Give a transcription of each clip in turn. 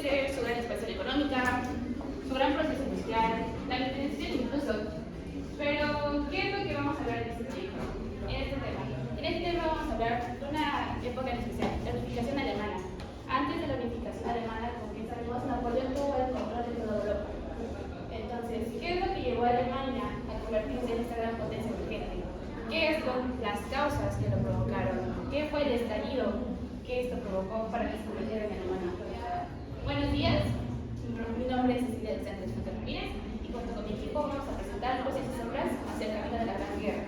puede ser su gran expansión económica, su gran proceso industrial, la globalización incluso. Pero, ¿qué es lo que vamos a hablar en este proyecto? En este tema. En este tema vamos a hablar de una época en especial, la unificación alemana. Antes de la unificación alemana, como bien sabemos, Napoleón tuvo el control de toda Europa. Entonces, ¿qué es lo que llevó a Alemania a convertirse en esta gran potencia emergente? ¿Qué son las causas que lo provocaron? ¿Qué fue el estallido que esto provocó para que se convirtiera en Alemania? Buenos días, mi nombre es Cecilia de Sánchez Ramírez y junto con mi equipo vamos a presentar luces y sombras hacia el camino de la Gran Guerra.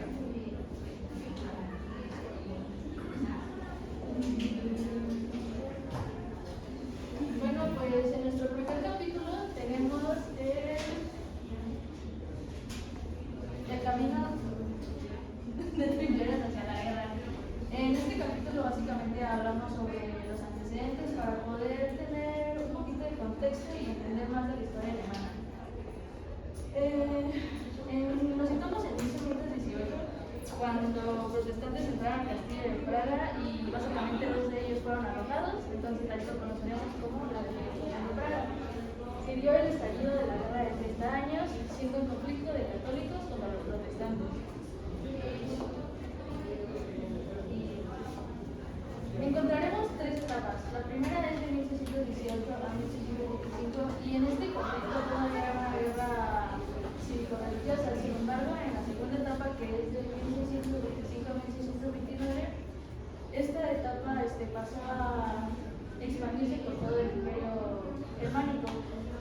Bueno, pues en nuestro primer capítulo tenemos el camino de trincheras hacia la guerra. En este capítulo básicamente hablamos sobre los antecedentes para poder tener un poquito de contexto y entender más de la historia alemana. Nos situamos en 1518, cuando protestantes entraron al castillo de Praga y básicamente dos de ellos fueron arrojados, entonces a esto conocemos como la Revolución de Praga. Se dio el estallido de la Guerra de 30 años, siendo un conflicto de católicos contra los protestantes. Encontraremos tres etapas. La primera es de 1618 a 1625 y en este conflicto todavía era una guerra cívico-religiosa. Sin embargo, en la segunda etapa, que es de 1625 a 1629, esta etapa pasó a expandirse por todo el imperio germánico,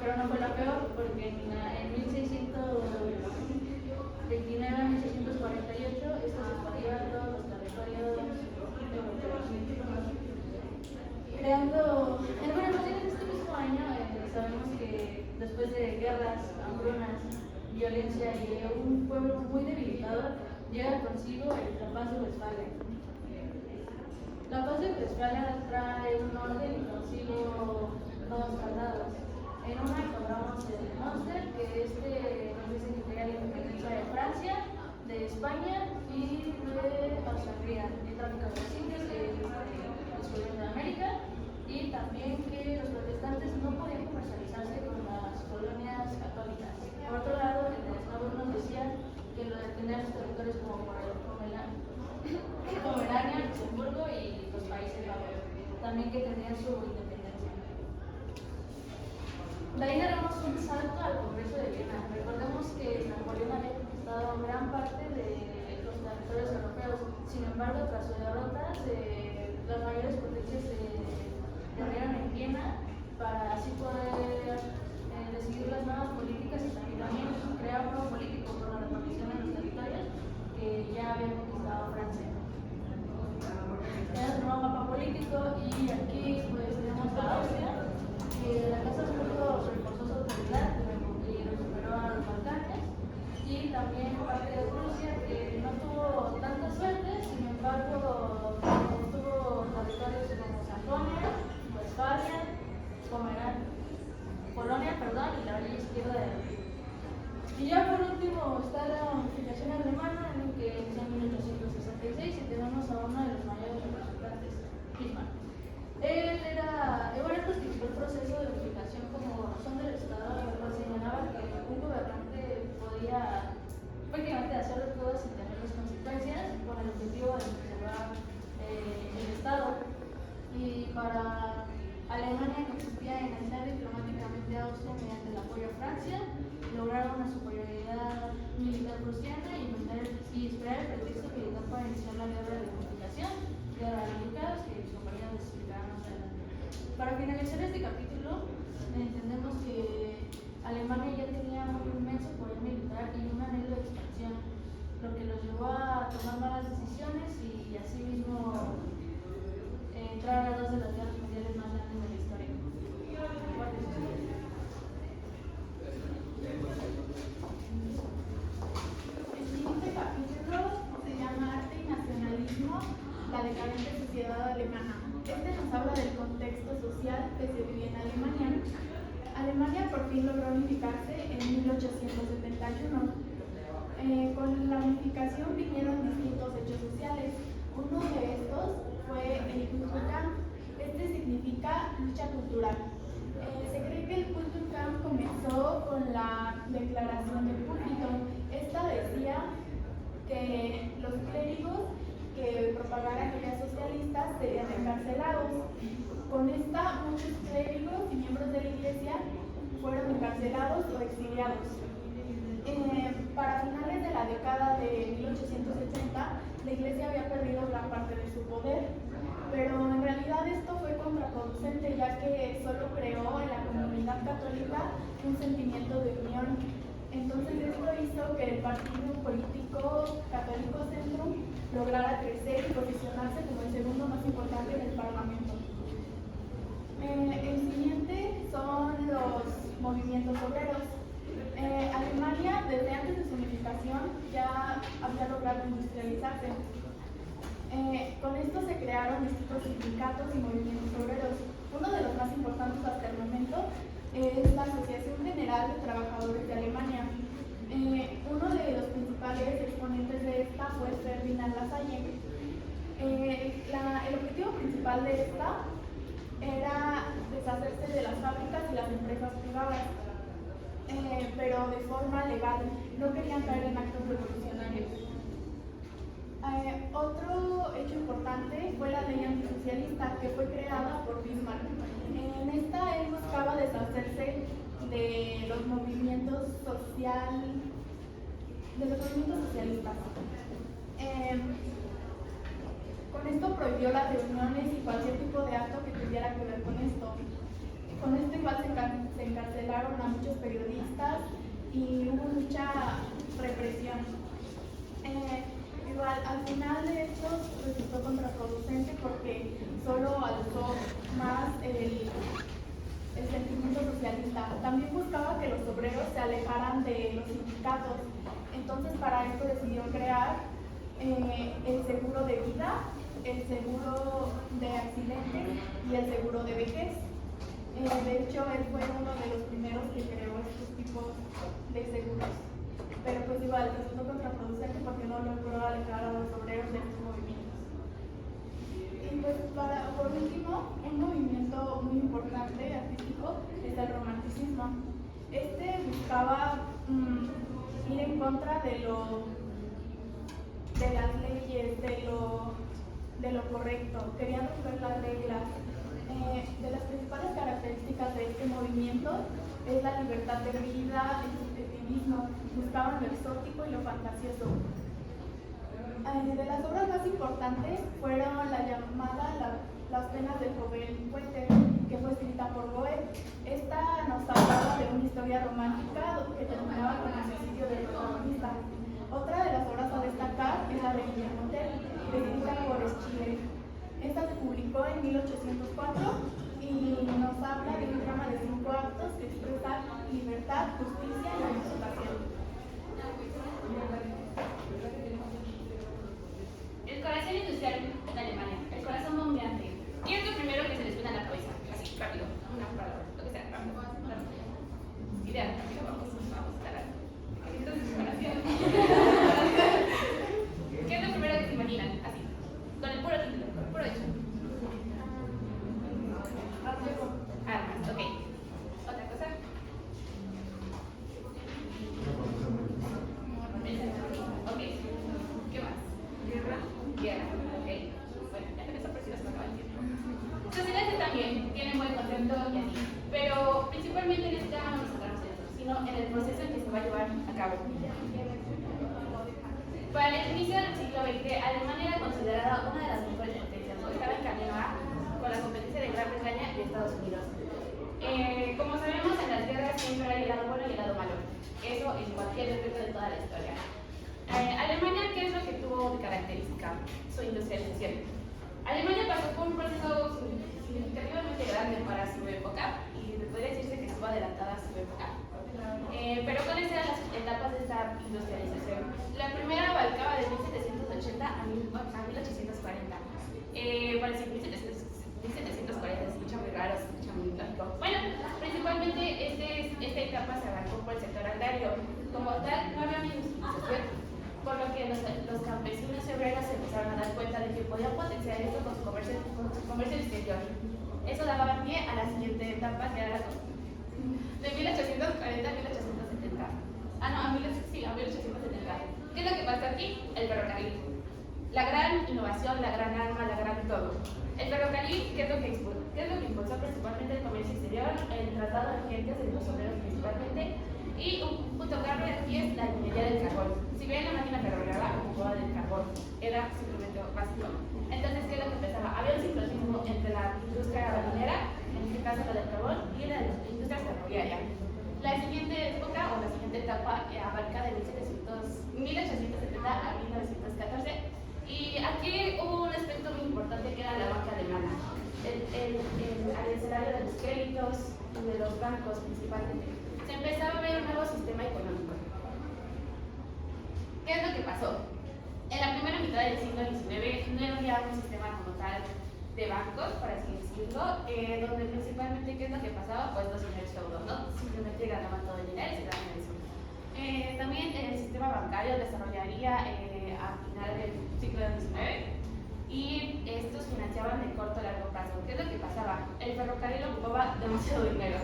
pero no fue la peor porque en 1629 a 1648 esto se expandió a todos los territorios europeos. Creando, bueno, más bien en este mismo año sabemos que después de guerras, hambrunas, violencia y un pueblo muy debilitado, llega consigo la paz de Westfalia. La paz de Westfalia trae un orden y consigo dos tratados. En una encontramos el Münster, que nos dice que tenía la independencia de Francia, de España y de Austria, el tráfico de los indios, descubrimiento de América, y también que los protestantes no podían comercializarse con las colonias católicas. Por otro lado, en el Snowden nos decía que lo de tener los territorios como Pomerania, Luxemburgo y los Países Bajos, también que tenían su independencia. De ahí daremos un salto al Congreso de Viena. Recordemos que Napoleón había conquistado gran parte de los territorios europeos. Sin embargo, tras su derrota, las mayores potencias se reunieron en Viena para así poder decidir las nuevas políticas y también crear un nuevo político por la repartición de los territorios que ya había conquistado Francia. Era un nuevo mapa político y aquí pues tenemos a Austria, que la Casa Habsburgo reforzó su autoridad y recuperó a los Balcanes, y también parte de Rusia, que no tuvo tanta suerte, sin embargo tuvo territorios como Sajonia, Westfalia, Polonia, y la orilla izquierda del río. Y ya por último está la unificación alemana, en el que en 1866 y tenemos a uno de los mayores representantes, Bismarck. Él justificó el proceso de unificación como razón del Estado, en el cual señalaba que un gobernante podía prácticamente hacerlo todo sin tener las consecuencias, con el objetivo de preservar el Estado. Y para Alemania consistía en aislar diplomáticamente a Austria mediante el apoyo a Francia, lograr una superioridad militar prusiana y esperar el pretexto militar para iniciar la guerra de unificación, guerra de Lucas, que mis compañeros les explicarán más adelante. Para finalizar este capítulo, entendemos que Alemania ya tenía un inmenso poder militar y un anhelo de expansión, lo que los llevó a tomar malas decisiones y asimismo entrar a dos de las guerras mundiales más grandes de la historia. El siguiente capítulo se llama Arte y Nacionalismo, la decadente sociedad alemana. Este nos habla del contexto social que se vivía en Alemania. Alemania por fin logró unificarse en 1871. Con la unificación vinieron distintos hechos sociales. Uno de estos fue el Kulturkampf. Este significa lucha cultural. Se cree que el Kulturkampf comenzó con la declaración del púlpito. Esta decía que los clérigos que propagaran ideas socialistas serían encarcelados. Con esta, muchos clérigos y miembros de la iglesia fueron encarcelados o exiliados. Para finales de la década de 1880, la iglesia había perdido gran parte de su poder, pero en realidad esto fue contraproducente, ya que solo creó en la comunidad católica un sentimiento de unión. Entonces esto hizo que el partido político católico Centrum lograra crecer y posicionarse como el segundo más importante en el Parlamento. El siguiente son los movimientos obreros. Alemania, desde antes de su unificación, ya había logrado industrializarse. Con esto se crearon distintos sindicatos y movimientos obreros. Uno de los más importantes hasta el momento es la Asociación General de Trabajadores de Alemania. Uno de los principales exponentes de esta fue Ferdinand Lassalle. El objetivo principal de esta era deshacerse de las fábricas y las empresas privadas, pero de forma legal. No querían caer en actos revolucionarios. Otro hecho importante fue la ley antisocialista, que fue creada por Bismarck. En esta él buscaba deshacerse de los movimientos socialistas. Con esto prohibió las reuniones y cualquier tipo de acto que tuviera que ver con esto. Con esto igual se encarcelaron a muchos periodistas y hubo mucha represión. Igual, al final de esto resultó contraproducente porque solo alzó más el sentimiento socialista. También buscaba que los obreros se alejaran de los sindicatos. Entonces, para esto decidió crear el seguro de vida, el seguro de accidentes y el seguro de vejez. De hecho, él fue uno de los primeros que creó estos tipos de seguros. Pero pues igual resultó contraproducente porque no logró alejar a los obreros de estos movimientos. Y pues por último, un movimiento muy importante artístico es el romanticismo. Este buscaba ir en contra de las leyes, de lo correcto. Querían romper las reglas. De las principales características de este movimiento es la libertad de vida, el subjetivismo. Buscaban lo exótico y lo fantasioso. De las obras más importantes fueron la llamada Las penas del joven Werther, que fue escrita por Goethe. Esta nos hablaba de una historia romántica que terminaba con el suicidio del protagonista. Otra de las obras a destacar es la de Guillermo Tell, escrita por Schiller. Esta se publicó en 1804 y nos habla de un drama de 5 actos que expresa libertad, justicia y emancipación. El corazón industrial de Alemania, el corazón bombeante. ¿Qué es lo primero que se les viene a la cabeza? Así, rápido, una palabra, lo que sea, rápido. Idea, rápido, vamos a la desesperación. ¿Qué es lo primero que se imaginan? Así, con el puro título, con el puro hecho. Armas, ok. ¿Otra cosa? Ok. ¿Qué más? Guerra, ok. Bueno, ya que esa persona se me acaba el tiempo. Sociedades también tienen buen concepto y así, pero principalmente en esta no nos centramos en eso, sino en el proceso en que se va a llevar a cabo. Para el inicio del siglo XX, Alemania era considerada una de las mejores potencias, porque estaba en camino a con la competencia de Gran Bretaña y Estados Unidos. Como sabemos, en las guerras siempre hay el lado bueno y el lado malo. Eso en cualquier aspecto de toda la historia. Alemania, ¿qué es lo que tuvo de característica? Su industrialización. Alemania pasó por un proceso significativamente grande para su época y podría decirse que estuvo adelantada a su época. Pero ¿cuáles eran las etapas de esta industrialización? La primera abarcaba de 1780 a 1840. Bueno, sí, 1740 se escucha muy raro, se escucha muy lógico. Bueno, principalmente esta etapa se abarcó por el sector agrario. Como tal, no había una industrialización, por lo que los campesinos y obreros se empezaron a dar cuenta de que podían potenciar esto con su comercio exterior. Eso daba pie a la siguiente etapa, que era la la gran innovación, la gran arma, la gran todo. El ferrocarril, ¿qué es lo que impulsó principalmente el comercio exterior, el tratado de gentes de los obreros principalmente, y un punto clave aquí es la minería del carbón. Si bien la máquina ferroviaria ocupaba del carbón, era simplemente básico. Entonces, ¿qué es lo que empezaba? Había un sincronismo entre la industria minera, en este caso la del carbón, y la industria ferroviaria. La siguiente época, o la siguiente etapa, abarca de 1870 a 1914. Y aquí hubo un aspecto muy importante que era la banca alemana. Al escenario de los créditos y de los bancos principalmente, se empezaba a ver un nuevo sistema económico. ¿Qué es lo que pasó? En la primera mitad del siglo XIX no había un sistema como tal de bancos, por así decirlo, donde principalmente, ¿qué es lo que pasaba? Pues los señores feudos, ¿no? Simplemente ganaban todo el dinero y se daban eso. También el sistema bancario desarrollaría a finales del siglo XIX y estos financiaban de corto a largo plazo. ¿Qué es lo que pasaba? El ferrocarril ocupaba demasiado dinero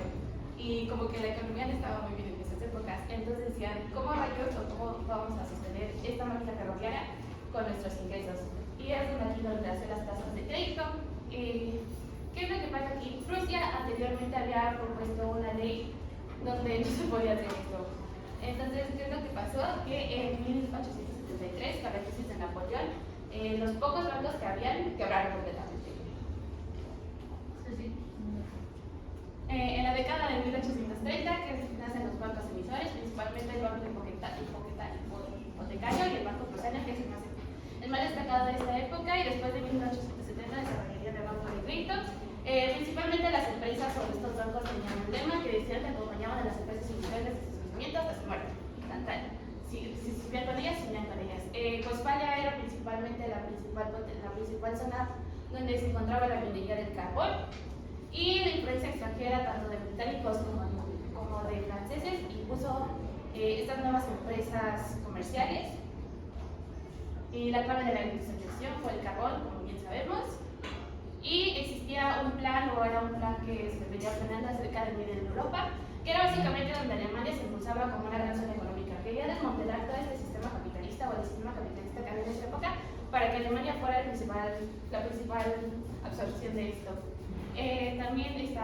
y como que la economía no estaba muy bien en esas épocas. Entonces decían, ¿cómo rayos o cómo vamos a sostener esta máquina ferroviaria con nuestros ingresos? Y es aquí donde hace las tasas de crédito. ¿Qué es lo que pasa aquí? Rusia anteriormente había propuesto una ley donde no se podía hacer esto. Entonces, ¿qué es lo que pasó? Que en 1873, con la crisis de Napoleón, los pocos bancos que habían quebraron completamente. En la década de 1830, que nacen los bancos emisores, principalmente el banco hipotecario y el banco prusiano, que es el más destacado de esta época, y después de 1870 desarrollaría el banco de crédito. Principalmente las empresas sobre estos bancos tenían un lema que decía que acompañaban a las empresas industriales desde sus nacimientos hasta su muerte. Si vivían con ellas, vivían con ellas. España era principalmente la principal zona donde se encontraba la minería del carbón y la influencia extranjera tanto de británicos como de franceses impuso estas nuevas empresas comerciales. Y la clave de la industrialización fue el carbón, como bien sabemos. Y existía un plan, o era un plan que se venía planeando acerca del medio en Europa, que era básicamente donde Alemania se impulsaba como una gran zona económica. Quería desmantelar todo este sistema capitalista o el sistema capitalista que había en esa época para que Alemania fuera la principal absorción de esto. También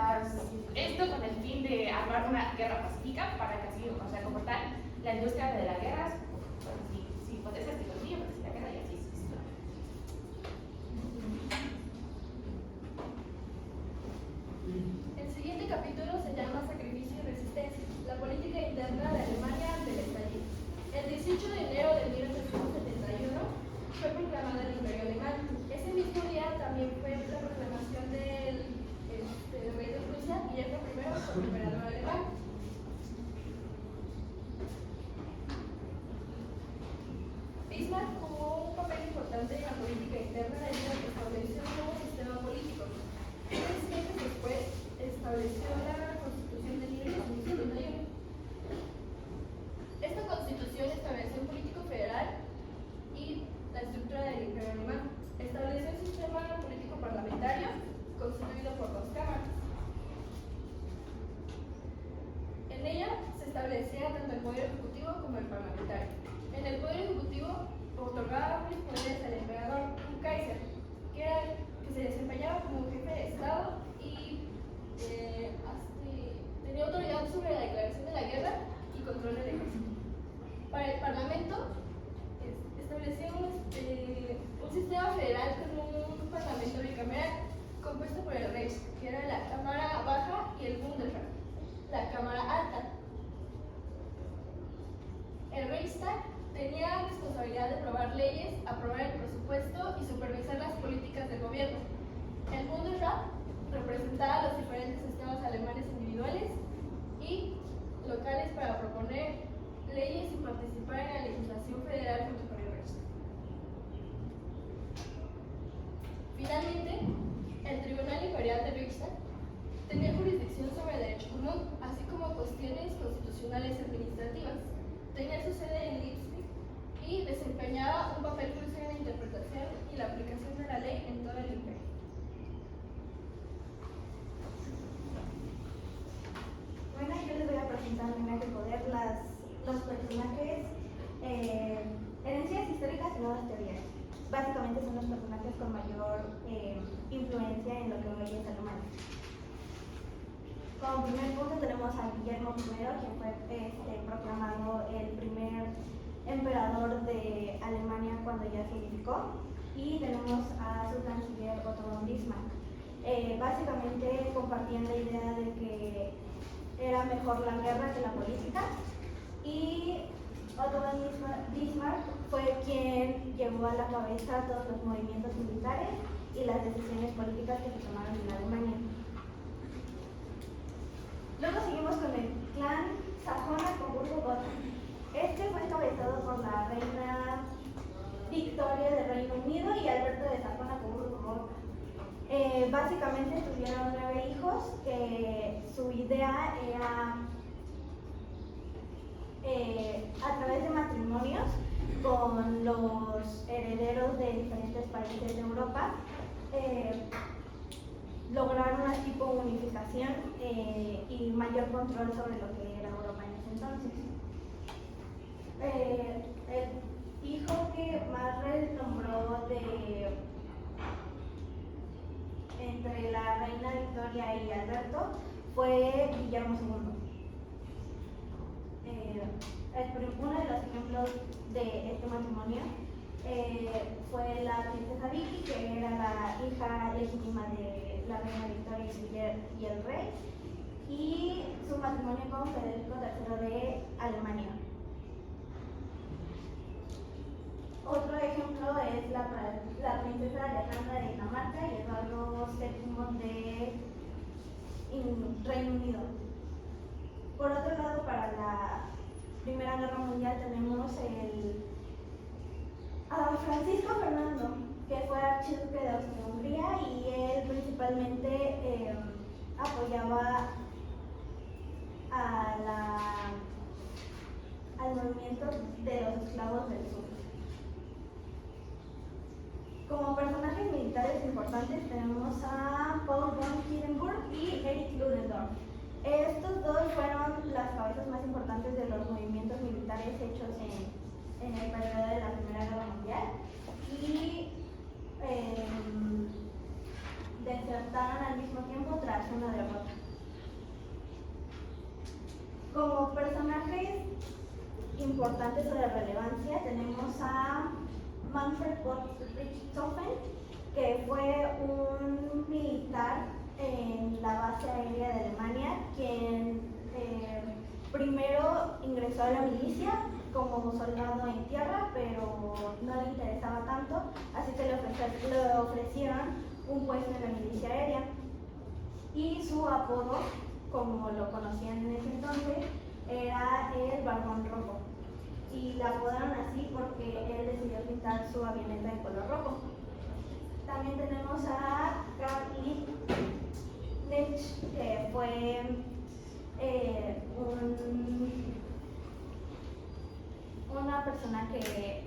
esto con el fin de armar una guerra pacífica para que así, o sea, como tal, la industria de la guerra, si potencias que consigue, pues la guerra y así. El siguiente capítulo se llama Sacrificio y Resistencia, la política interna de Alemania ante el estallido. El 18 de enero de 1871 fue proclamado el Imperio Alemán. Ese mismo día también fue la proclamación del rey de Rusia, Guillermo I, como emperador alemán. Bismarck jugó un papel importante en la política interna debido a que estableció un nuevo sistema político. 3 meses después estableció la Constitución de 1871. Esta Constitución estableció un político federal y la estructura del Imperio Alemán. Estableció un sistema político parlamentario constituido por 2 cámaras. En ella se establecía tanto el poder ejecutivo como el parlamentario. En el poder ejecutivo otorgaba amplios poderes al emperador, un Kaiser, que se desempeñaba como jefe de Estado y tenía autoridad sobre la declaración de la guerra y control del ejército. Para el Parlamento estableció un sistema federal con un parlamento bicameral compuesto por el Reich, que era la Cámara Baja, y el Bundesrat, la Cámara Alta. El Reichstag tenía la responsabilidad de aprobar leyes, aprobar el presupuesto y supervisar las políticas del gobierno. El Bundesrat representaba los diferentes estados alemanes individuales y locales para proponer leyes y participar en la legislación federal junto con el Reichstag. Finalmente, el Tribunal Imperial de Reichstag tenía jurisdicción sobre el derecho común, así como cuestiones constitucionales y administrativas. Tenía su sede en Leipzig y desempeñaba un papel crucial en la interpretación y la aplicación de la ley en todo el imperio. Bueno, yo les voy a presentar en Linaje Poder los personajes, herencias históricas y nuevas teorías. básicamente son los personajes con mayor influencia en lo que hoy es Alemania. Como primer punto tenemos a Guillermo I, quien fue proclamado el primer emperador de Alemania cuando ya se unificó, y tenemos a su canciller Otto von Bismarck. Básicamente compartían la idea de que era mejor la guerra que la política, y Otto von Bismarck fue quien llevó a la cabeza todos los movimientos militares y las decisiones políticas que se tomaron en Alemania. Luego seguimos con el clan Sajona-Coburgo-Gotha. Este fue encabezado por la reina Victoria del Reino Unido y Alberto de Sajona-Coburgo-Gotha. Básicamente tuvieron 9 hijos, que su idea era a través de matrimonios con los herederos de diferentes países de Europa, lograr una tipo unificación y mayor control sobre lo que era Europa en ese entonces. El hijo que más renombró entre la reina Victoria y Alberto fue Guillermo II. Uno de los ejemplos de este matrimonio fue la princesa Vicky, que era la hija legítima de la reina Victoria y el rey, y su matrimonio con Federico III de Alemania. Otro ejemplo es la princesa Alejandra de Dinamarca y Eduardo VII de Reino Unido. Por otro lado, para la Primera Guerra Mundial tenemos a Francisco Fernando, que fue archiduque de Austria-Hungría, y él principalmente apoyaba al movimiento de los esclavos del sur. Como personajes militares importantes tenemos a Paul von Hindenburg y Erich Ludendorff. Estos dos fueron las cabezas más importantes de los movimientos militares hechos en el periodo de la Primera Guerra Mundial, y desertaron al mismo tiempo tras una derrota. Como personajes importantes o de relevancia tenemos a Manfred von Richthofen, que fue un militar en la base aérea de Alemania, quien primero ingresó a la milicia como soldado en tierra, pero no le interesaba tanto, así que le ofrecieron un puesto en la milicia aérea, y su apodo, como lo conocían en ese entonces, era el Barbón Rojo, y la apodaron así porque él decidió pintar su avioneta de color rojo. También tenemos a Karl Liebknecht, que fue una persona que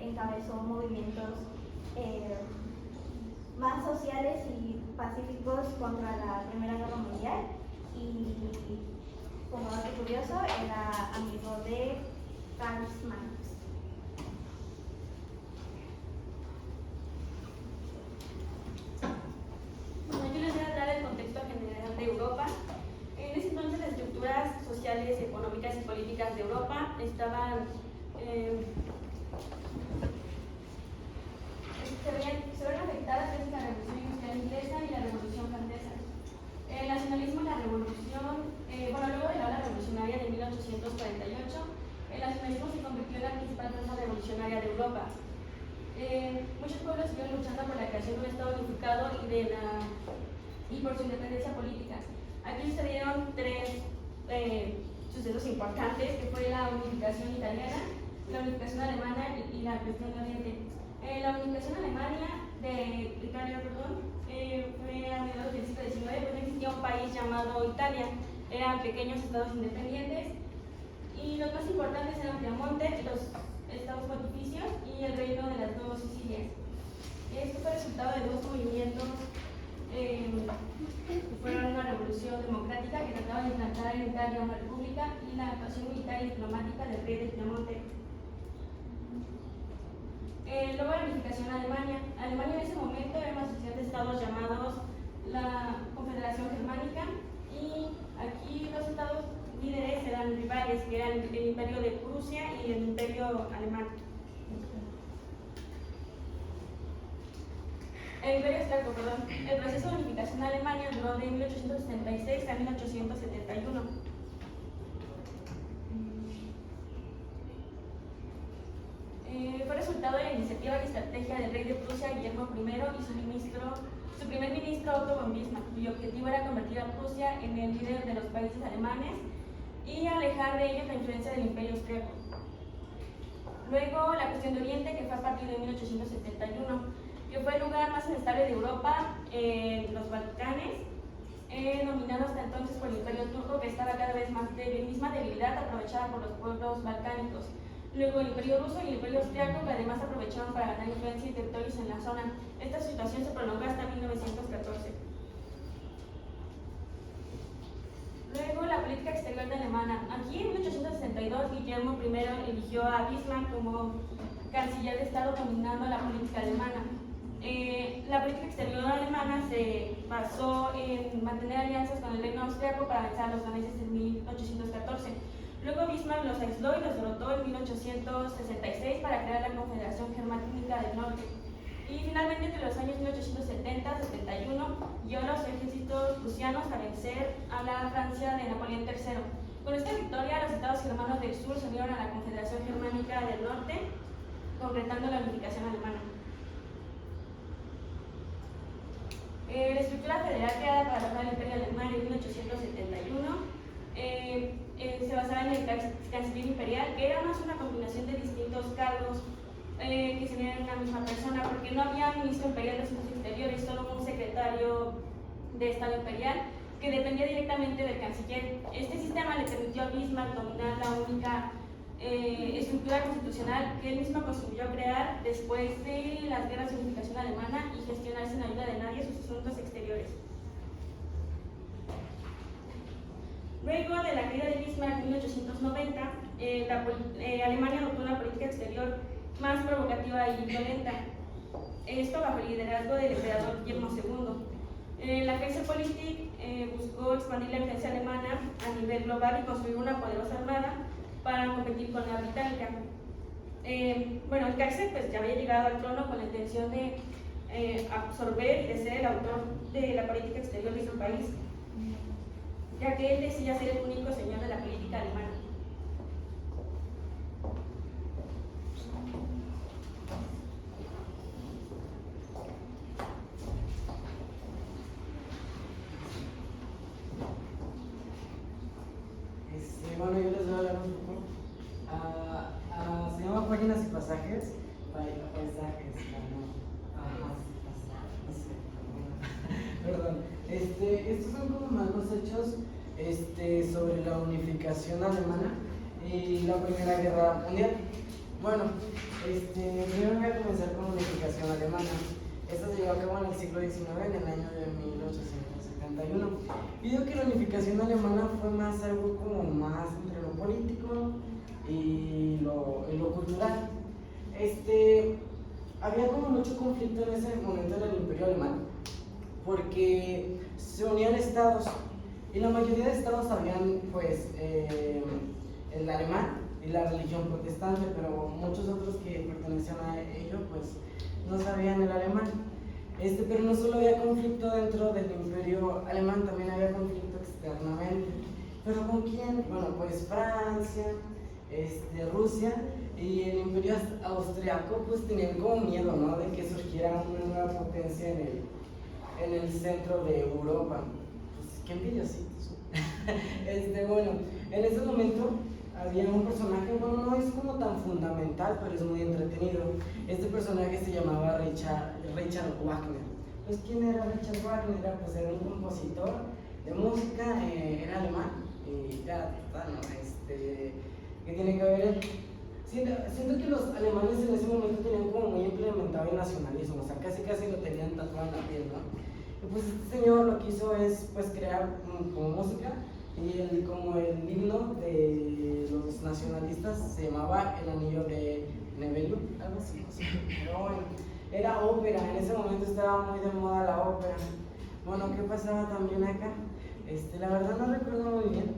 encabezó movimientos más sociales y pacíficos contra la Primera Guerra Mundial, y como dato curioso era amigo de Karl Marx. Bueno, yo les voy a dar el contexto general de Europa. En ese entonces las estructuras sociales, económicas y políticas de Europa se ven afectadas gracias a la Revolución Industrial Inglesa y la Revolución Francesa. El nacionalismo y la revolución, luego de la ola revolucionaria de 1848, el nacionalismo se convirtió en la principal fuerza revolucionaria de Europa. Muchos pueblos siguieron luchando por la creación de un Estado unificado y por su independencia política. Aquí sucedieron 3 sucesos importantes, que fue la unificación italiana, la unificación alemana y la cuestión de Oriente. La unificación de Italia fue a mediados del siglo XIX, pues no existía un país llamado Italia, eran pequeños estados independientes, y los más importantes eran Piamonte, los estados pontificios y el reino de las 2 Sicilias. Esto fue resultado de 2 movimientos que fueron una revolución democrática que trataba de implantar en Italia una república, y la actuación militar y diplomática del rey de Piamonte. Luego la unificación de Alemania. Alemania en ese momento era una asociación de estados llamados la Confederación Germánica, y aquí los estados líderes eran rivales, que eran el Imperio de Prusia y el Imperio Alemán. El Imperio Austriaco, perdón. El proceso de unificación de Alemania duró de 1876 a 1871. Fue resultado de la iniciativa y estrategia del rey de Prusia, Guillermo I, y su primer ministro, Otto von Bismarck, cuyo objetivo era convertir a Prusia en el líder de los países alemanes y alejar de ellos la influencia del Imperio Austriaco. Luego, la cuestión de Oriente, que fue a partir de 1871, que fue el lugar más inestable de Europa, los Balcanes, dominado hasta entonces por el Imperio Turco, que estaba cada vez más débil, misma debilidad aprovechada por los pueblos balcánicos. Luego el Imperio Ruso y el Imperio Austriaco, que además aprovecharon para ganar influencia y territorios en la zona. Esta situación se prolongó hasta 1914. Luego la política exterior de Alemania. Aquí en 1862 Guillermo I eligió a Bismarck como canciller de Estado, dominando la política alemana. La política exterior alemana se basó en mantener alianzas con el reino austriaco para vencer a los daneses en 1814. Luego Bismarck los aisló y los derrotó en 1866 para crear la Confederación Germánica del Norte. Y finalmente, entre los años 1870 y 71, guió a los ejércitos prusianos a vencer a la Francia de Napoleón III. Con esta victoria, los estados germanos del sur se unieron a la Confederación Germánica del Norte, concretando la unificación alemana. La estructura federal creada para lograr el Imperio Alemán en 1871 se basaba en el canciller imperial, que era más una combinación de distintos cargos que se unían en una misma persona, porque no había ministro imperial de Asuntos Exteriores, solo un secretario de Estado imperial que dependía directamente del canciller. Este sistema le permitió a Bismarck dominar la única estructura constitucional que él mismo contribuyó a crear después de las guerras de unificación alemana y gestionar sin ayuda de nadie sus asuntos exteriores. Luego de la caída de Bismarck en 1890, Alemania adoptó una política exterior más provocativa y violenta, esto bajo el liderazgo del emperador Guillermo II. La Kaiserpolitik buscó expandir la influencia alemana a nivel global y construir una poderosa armada para competir con la británica. El Kaiser pues, ya había llegado al trono con la intención de absorber y de ser el autor de la política exterior de su país, ya que él decía ser el único señor de la política alemana. Bueno, yo les voy a hablar un poco. Se llama Páginas y Pasajes. Paisajes, perdón. Estos son como más los hechos sobre la unificación alemana y la Primera Guerra Mundial. Bueno, primero voy a comenzar con la unificación alemana. Esta se llevó a cabo en el siglo XIX, en el año de 1871. Y digo que la unificación alemana fue más algo como más entre lo político y lo cultural. Había como mucho conflicto en ese momento en el Imperio Alemán, porque se unían estados y la mayoría de estados sabían pues el alemán y la religión protestante, pero muchos otros que pertenecían a ello pues no sabían el alemán. Pero no solo había conflicto dentro del Imperio Alemán, también había conflicto externamente. ¿Pero con quién? Bueno, pues Francia, Rusia y el Imperio Austriaco pues tenían como miedo, ¿no?, de que surgiera una nueva potencia en el centro de Europa. Pues qué envidiositos. Bueno, en ese momento había un personaje, bueno, no es como tan fundamental, pero es muy entretenido. Este personaje se llamaba Richard Wagner. Pues, ¿quién era Richard Wagner? Pues era un compositor de música, era alemán, y ya, ¿no? ¿Qué tiene que ver él? Siento que los alemanes en ese momento tenían como muy implementado el nacionalismo, o sea, casi lo tenían tatuado en la piel, ¿no? Y pues este señor lo que hizo es, pues, crear como música, y como el himno de los nacionalistas se llamaba El Anillo de Nebelú, algo así, no sé. Pero bueno, era ópera, en ese momento estaba muy de moda la ópera. Bueno, ¿qué pasaba también acá? La verdad no recuerdo muy bien,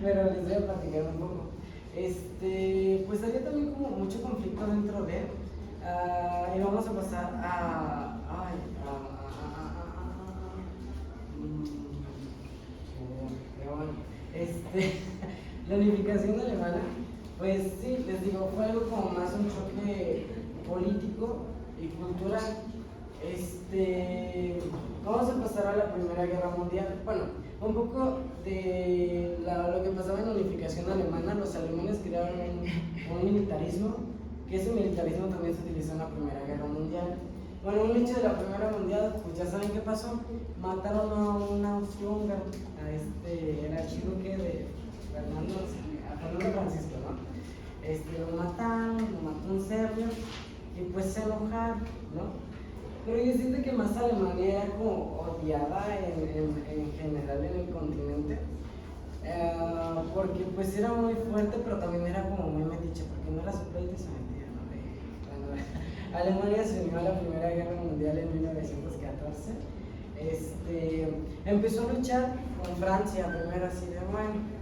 pero les voy a platicar un poco. Pues había también como mucho conflicto dentro de, y vamos a pasar pero bueno, la unificación alemana, pues sí, les digo, fue algo como más un choque político y cultural. Vamos a pasar a la Primera Guerra Mundial. Bueno, un poco de lo que pasaba en la unificación alemana. Los alemanes crearon un militarismo, que ese militarismo también se utilizó en la Primera Guerra Mundial. Bueno, un hecho de la Primera Mundial, pues ya saben qué pasó. Mataron a un austrohúngaro, el archiduque de Fernando Francisco, ¿no? Lo mataron, lo mató un serbio, y pues se enojaron, ¿no? Pero yo siento que más Alemania era como odiada en general en el continente, porque pues era muy fuerte, pero también era como muy metiche, porque no era su pleito y se metía, ¿no? Bueno, Alemania se unió a la Primera Guerra Mundial en 1914. Empezó a luchar con Francia primero, así de bueno,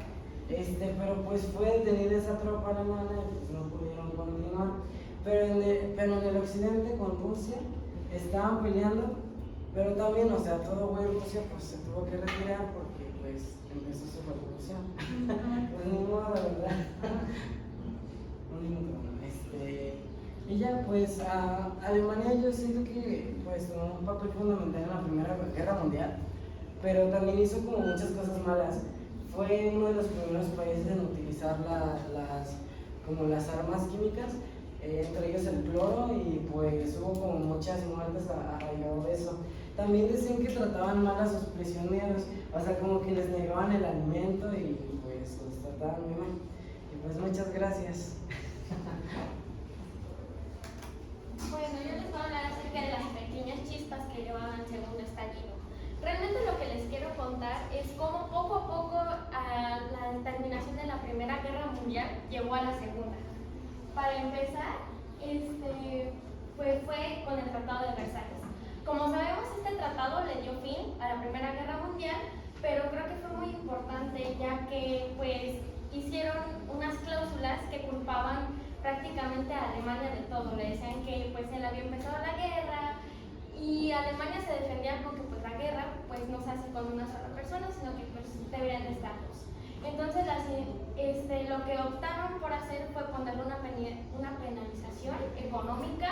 pero pues fue detenida esa tropa alemana y pues no pudieron continuar. Pero en el occidente con Rusia estaban peleando, pero también, o sea, todo güey Rusia pues se tuvo que retirar porque pues empezó su revolución. Pues ni modo, la verdad. Y ya pues Alemania yo siento que pues tomó un papel fundamental en la Primera Guerra Mundial, pero también hizo como muchas cosas malas. Fue uno de los primeros países en utilizar las armas químicas, entre ellos el cloro, y pues hubo como muchas muertes a raíz de eso. También decían que trataban mal a sus prisioneros, o sea, como que les negaban el alimento y pues los trataban muy mal. Y pues muchas gracias. Bueno, yo les voy a hablar acerca de las pequeñas chispas que llevaban al segundo estallido. Realmente lo que les quiero contar es cómo poco a poco a la terminación de la Primera Guerra Mundial llegó a la Segunda. Para empezar, pues fue con el Tratado de Versalles. Como sabemos, este tratado le dio fin a la Primera Guerra Mundial, pero creo que fue muy importante ya que pues hicieron unas cláusulas que culpaban prácticamente a Alemania de todo. Le decían que pues él había empezado la guerra y Alemania se defendía con que pues la guerra pues no se hace con una sola persona, sino que pues deberían de estar dos. Entonces lo que optaron por hacer fue ponerle una penalización económica,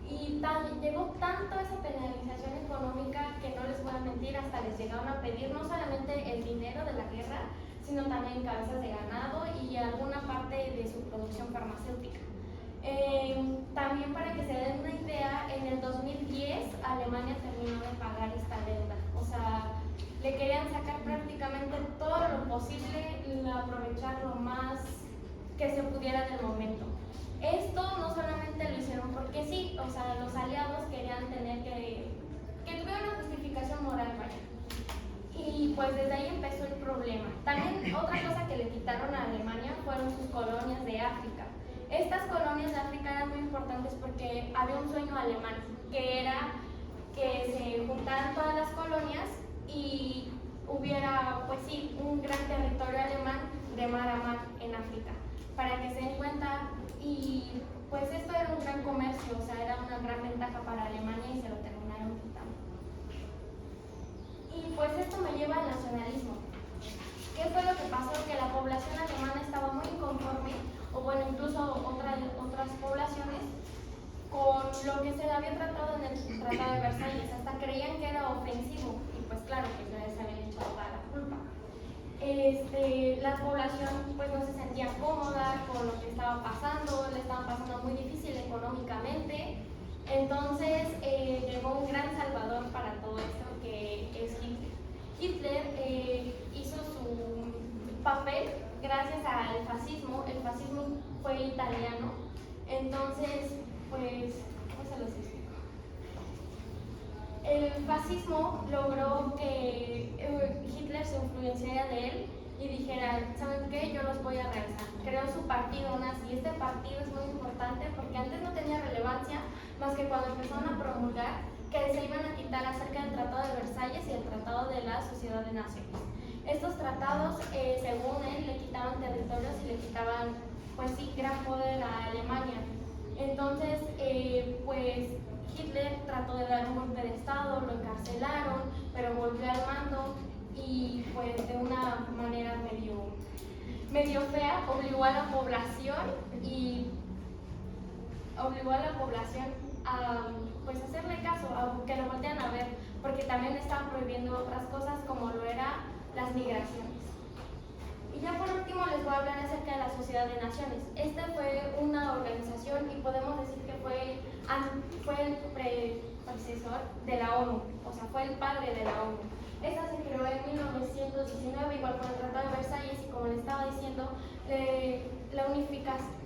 y llegó tanto esa penalización económica que no les voy a mentir, hasta les llegaron a pedir no solamente el dinero de la guerra, sino también cabezas de ganado y alguna parte de su producción farmacéutica. También para que se den una idea, en el 2010 Alemania terminó de pagar esta deuda. O sea, le querían sacar prácticamente todo lo posible y aprovechar lo más que se pudiera del momento. Esto no solamente lo hicieron porque sí, o sea, los aliados querían tener que tuviera una justificación moral, vaya. Y pues desde ahí empezó el problema. También otra cosa que le quitaron a Alemania fueron sus colonias de África. Estas colonias de África eran muy importantes porque había un sueño alemán, que era que se juntaran todas las colonias y hubiera, pues sí, un gran territorio alemán de mar a mar en África. Para que se den cuenta, y pues esto era un gran comercio, o sea, era una gran ventaja para Alemania y se lo terminaron quitando. Y pues esto me lleva al nacionalismo. ¿Qué fue lo que pasó? Que la población alemana estaba muy inconforme, o bueno, incluso otras poblaciones, con lo que se había tratado en el Tratado de Versalles. Hasta creían que era ofensivo, y pues claro, que ya les habían hecho toda la culpa. La población pues no se sentía cómoda con lo que estaba pasando, le estaban pasando muy difícil económicamente. Entonces llegó un gran salvador para todo esto, que es Hitler. Hitler hizo su papel gracias al fascismo. El fascismo fue italiano, entonces pues, ¿cómo se los explico? El fascismo logró que Hitler se influenciara de él y dijeran, ¿saben qué? Yo los voy a realzar. Creó su partido nazi. Este partido es muy importante porque antes no tenía relevancia más que cuando empezaron a promulgar que se iban a quitar acerca del Tratado de Versalles y el Tratado de la Sociedad de Naciones. Estos tratados, según él, le quitaban territorios y le quitaban, pues sí, gran poder a Alemania. Entonces, pues Hitler trató de dar un golpe de estado, lo encarcelaron, pero volvió al mando y pues de una manera medio fea obligó a la población a pues hacerle caso, a que lo voltean a ver, porque también estaban prohibiendo otras cosas como lo era las migraciones. Y ya por último les voy a hablar acerca de la Sociedad de Naciones. Esta fue una organización y podemos decir que fue el predecesor de la ONU, o sea, fue el padre de la ONU. Esta se creó en 1919, igual con el Tratado de Versalles, y como les estaba diciendo,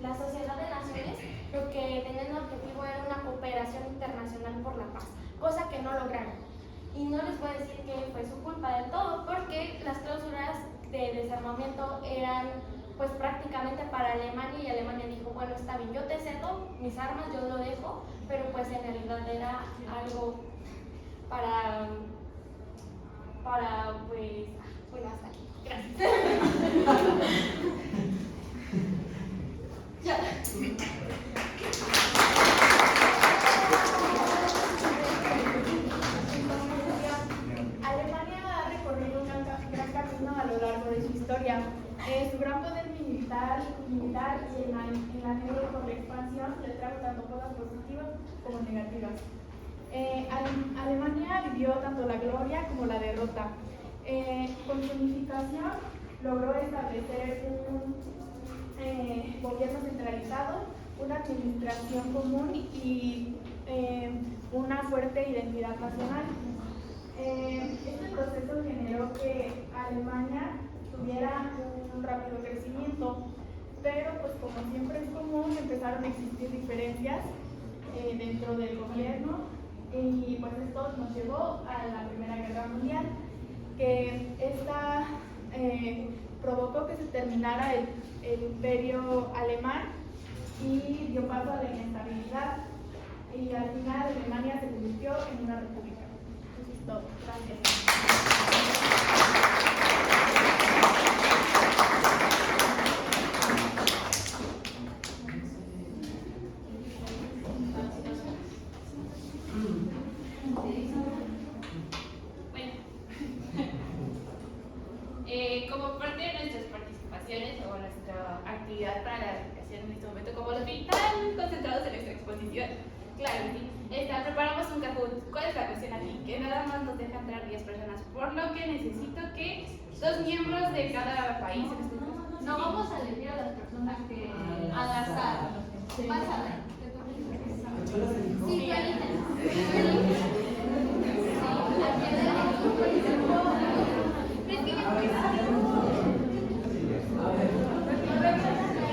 la Sociedad de Naciones lo que tenía en objetivo era una cooperación internacional por la paz, cosa que no lograron. Y no les voy a decir que fue su culpa del todo, porque las cláusulas de desarmamiento eran pues prácticamente para Alemania, y Alemania dijo, bueno, está bien, yo te cedo mis armas, yo lo dejo, pero pues en realidad era algo para pues, bueno, hasta aquí. Gracias. Ya. Alemania ha recorrido un gran camino a lo largo de su historia. Su gran poder militar y en la guerra por la expansión le trajo tanto cosas positivas como negativas. Alemania vivió tanto la gloria como la derrota. Con su unificación logró establecer un gobierno centralizado, una administración común y una fuerte identidad nacional. Este proceso generó que Alemania tuviera un rápido crecimiento, pero pues como siempre es común, empezaron a existir diferencias dentro del gobierno, y pues esto nos llevó a la Primera Guerra Mundial, que esta provocó que se terminara el imperio alemán y dio paso a la inestabilidad, y al final Alemania se convirtió en una república. Eso es todo. Gracias. Como parte de nuestras participaciones o nuestra actividad para la educación en este momento, como los vi tan concentrados en nuestra exposición, claro, preparamos un Kahoot. ¿Cuál es la cuestión aquí? Que nada más nos deja entrar 10 personas, por lo que necesito que 2 miembros de cada país. No vamos a elegir a las personas que al azar. Vas a ver. Sí, tú eliges. Sí,